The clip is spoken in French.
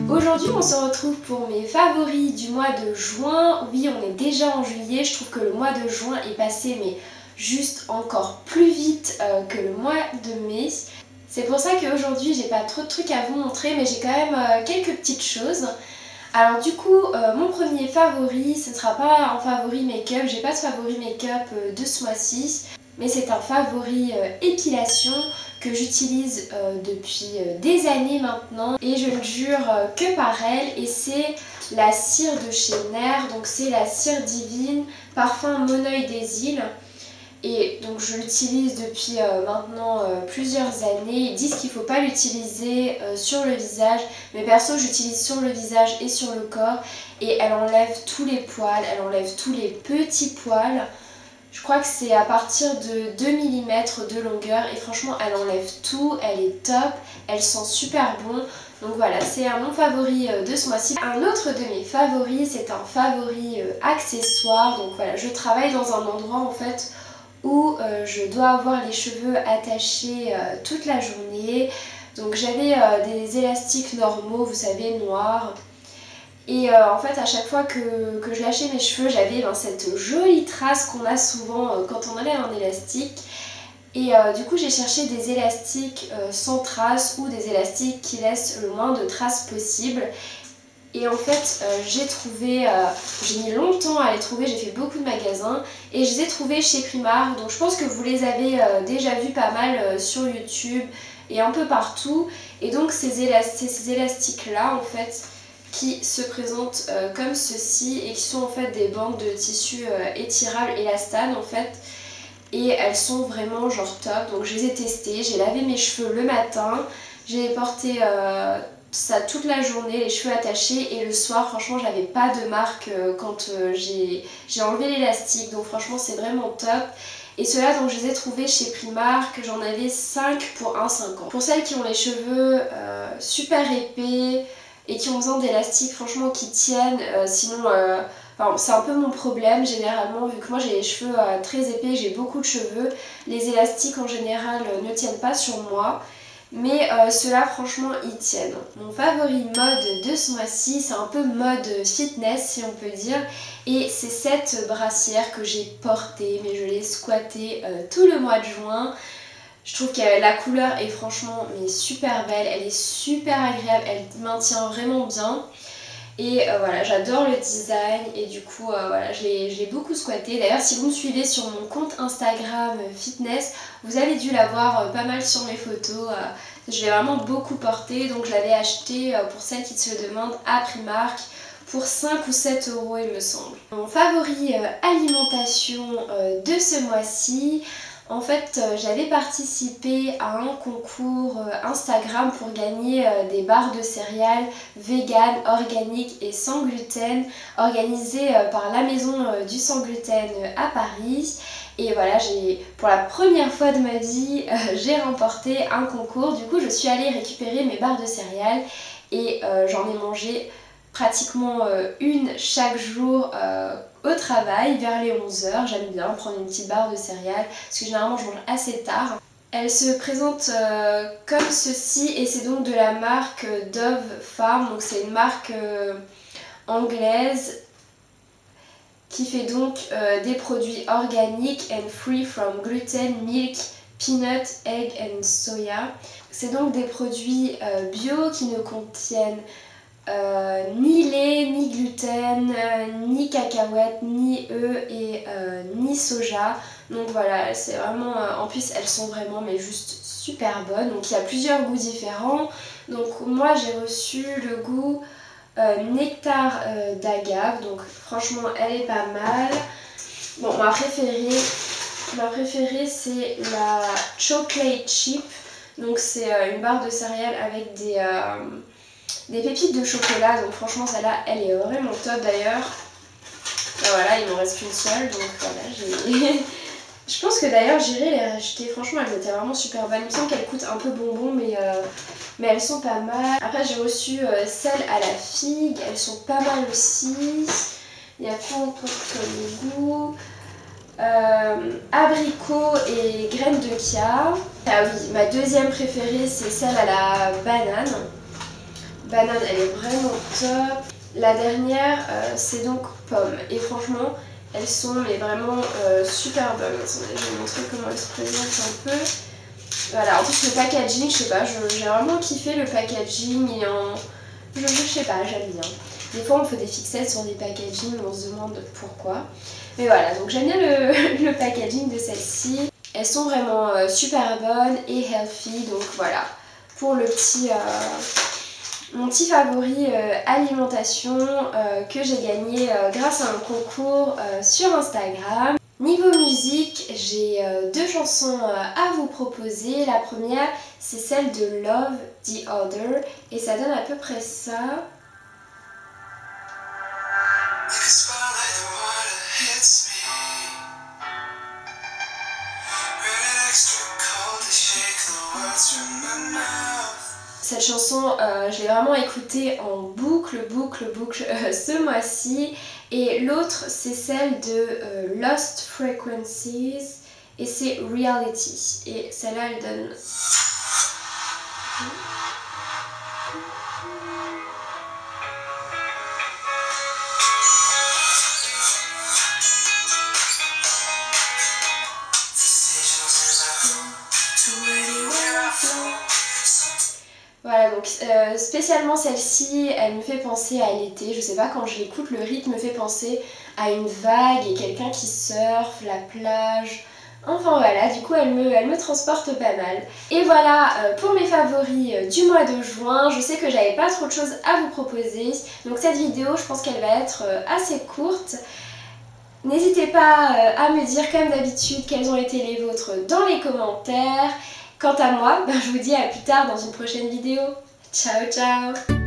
Aujourd'hui on se retrouve pour mes favoris du mois de juin. Oui, on est déjà en juillet, je trouve que le mois de juin est passé mais juste encore plus vite que le mois de mai. C'est pour ça qu'aujourd'hui j'ai pas trop de trucs à vous montrer, mais j'ai quand même quelques petites choses. Alors du coup, mon premier favori, ce ne sera pas un favori make-up, j'ai pas de favori make-up de ce mois-ci, mais c'est un favori épilation que j'utilise depuis des années maintenant et je ne jure que par elle, et c'est la cire de chez Nair, donc c'est la cire divine parfum Mon Oeil des Îles. Et donc je l'utilise depuis maintenant plusieurs années. Ils disent qu'il ne faut pas l'utiliser sur le visage, mais perso j'utilise sur le visage et sur le corps, et elle enlève tous les poils, elle enlève tous les petits poils. Je crois que c'est à partir de 2 mm de longueur et franchement elle enlève tout, elle est top, elle sent super bon. Donc voilà, c'est mon favori de ce mois-ci. Un autre de mes favoris, c'est un favori accessoire. Donc voilà, je travaille dans un endroit en fait où je dois avoir les cheveux attachés toute la journée. Donc j'avais des élastiques normaux, vous savez, noirs. Et en fait à chaque fois que je lâchais mes cheveux, j'avais cette jolie trace qu'on a souvent quand on enlève un élastique. Et du coup j'ai cherché des élastiques sans traces ou des élastiques qui laissent le moins de traces possible. Et en fait j'ai trouvé, j'ai mis longtemps à les trouver, j'ai fait beaucoup de magasins et je les ai trouvés chez Primark. Donc je pense que vous les avez déjà vus pas mal sur YouTube et un peu partout. Et donc ces élastiques là en fait qui se présentent comme ceci et qui sont en fait des bandes de tissu étirables élastane en fait. Et elles sont vraiment genre top, donc je les ai testées, j'ai lavé mes cheveux le matin, j'ai porté ça toute la journée, les cheveux attachés, et le soir franchement j'avais pas de marque quand j'ai enlevé l'élastique, donc franchement c'est vraiment top. Et ceux-là donc je les ai trouvés chez Primark, j'en avais 5 pour 1,50. Pour celles qui ont les cheveux super épais et qui ont besoin d'élastiques franchement qui tiennent, sinon enfin, c'est un peu mon problème généralement, vu que moi j'ai les cheveux très épais, j'ai beaucoup de cheveux, les élastiques en général ne tiennent pas sur moi, mais ceux-là franchement ils tiennent. Mon favori mode de ce mois-ci, c'est un peu mode fitness si on peut dire, et c'est cette brassière que j'ai portée, mais je l'ai squattée tout le mois de juin. Je trouve que la couleur est franchement mais super belle, elle est super agréable, elle maintient vraiment bien. Et voilà, j'adore le design et du coup voilà, je l'ai beaucoup squatté. D'ailleurs si vous me suivez sur mon compte Instagram fitness, vous avez dû la voir pas mal sur mes photos. Je l'ai vraiment beaucoup porté, donc je l'avais acheté pour celles qui se le demandent à Primark pour 5 ou 7 € il me semble. Mon favori alimentation de ce mois-ci, en fait j'avais participé à un concours Instagram pour gagner des barres de céréales vegan, organiques et sans gluten, organisées par la maison du sans gluten à Paris. Et voilà, pour la première fois de ma vie, j'ai remporté un concours. Du coup je suis allée récupérer mes barres de céréales et j'en ai mangé pratiquement une chaque jour au travail vers les 11 h. J'aime bien prendre une petite barre de céréales parce que généralement je mange assez tard. Elle se présente comme ceci et c'est donc de la marque Dove Farm, donc c'est une marque anglaise qui fait donc des produits organiques and free from gluten, milk, peanut, egg and soya. C'est donc des produits bio qui ne contiennent ni lait, ni gluten, ni cacahuètes, ni œufs et ni soja. Donc voilà, c'est vraiment, en plus elles sont vraiment mais juste super bonnes. Donc il y a plusieurs goûts différents. Donc moi j'ai reçu le goût nectar d'agave, donc franchement elle est pas mal. Bon, ma préférée c'est la chocolate chip. Donc c'est une barre de céréales avec des pépites de chocolat, donc franchement celle-là elle est vraiment top d'ailleurs. Voilà, il m'en reste qu'une seule, donc voilà, je pense que d'ailleurs j'irai les racheter, franchement elles étaient vraiment super bonnes. Il me semble qu'elles coûtent un peu bonbon, mais elles sont pas mal. Après j'ai reçu celles à la figue, elles sont pas mal aussi. Il y a quoi encore comme goût? Abricot et graines de chia. Ah oui, ma deuxième préférée c'est celle à la banane. banane, elle est vraiment top. La dernière, c'est donc pomme. Et franchement, elles sont mais vraiment super bonnes. Attendez, je vais vous montrer comment elles se présentent un peu. Voilà, en plus le packaging, je sais pas, j'ai vraiment kiffé le packaging et je sais pas, j'aime bien. Des fois on fait des fixettes sur des packaging, on se demande pourquoi. Mais voilà, donc j'aime bien le packaging de celle-ci. Elles sont vraiment super bonnes et healthy, donc voilà. Pour le petit, mon petit favori alimentation que j'ai gagné grâce à un concours sur Instagram. Niveau musique, j'ai 2 chansons à vous proposer. La première, c'est celle de Love the Other et ça donne à peu près ça. Cette chanson, je l'ai vraiment écoutée en boucle ce mois-ci. Et l'autre, c'est celle de Lost Frequencies et c'est Reality. Et celle-là, elle donne... Voilà, donc spécialement celle-ci, elle me fait penser à l'été. Je sais pas, quand je l'écoute, le rythme me fait penser à une vague et quelqu'un qui surfe, la plage. Enfin voilà, du coup elle me transporte pas mal. Et voilà pour mes favoris du mois de juin. Je sais que j'avais pas trop de choses à vous proposer. Donc cette vidéo, je pense qu'elle va être assez courte. N'hésitez pas à me dire comme d'habitude quelles ont été les vôtres dans les commentaires. Quant à moi, je vous dis à plus tard dans une prochaine vidéo. Ciao ciao!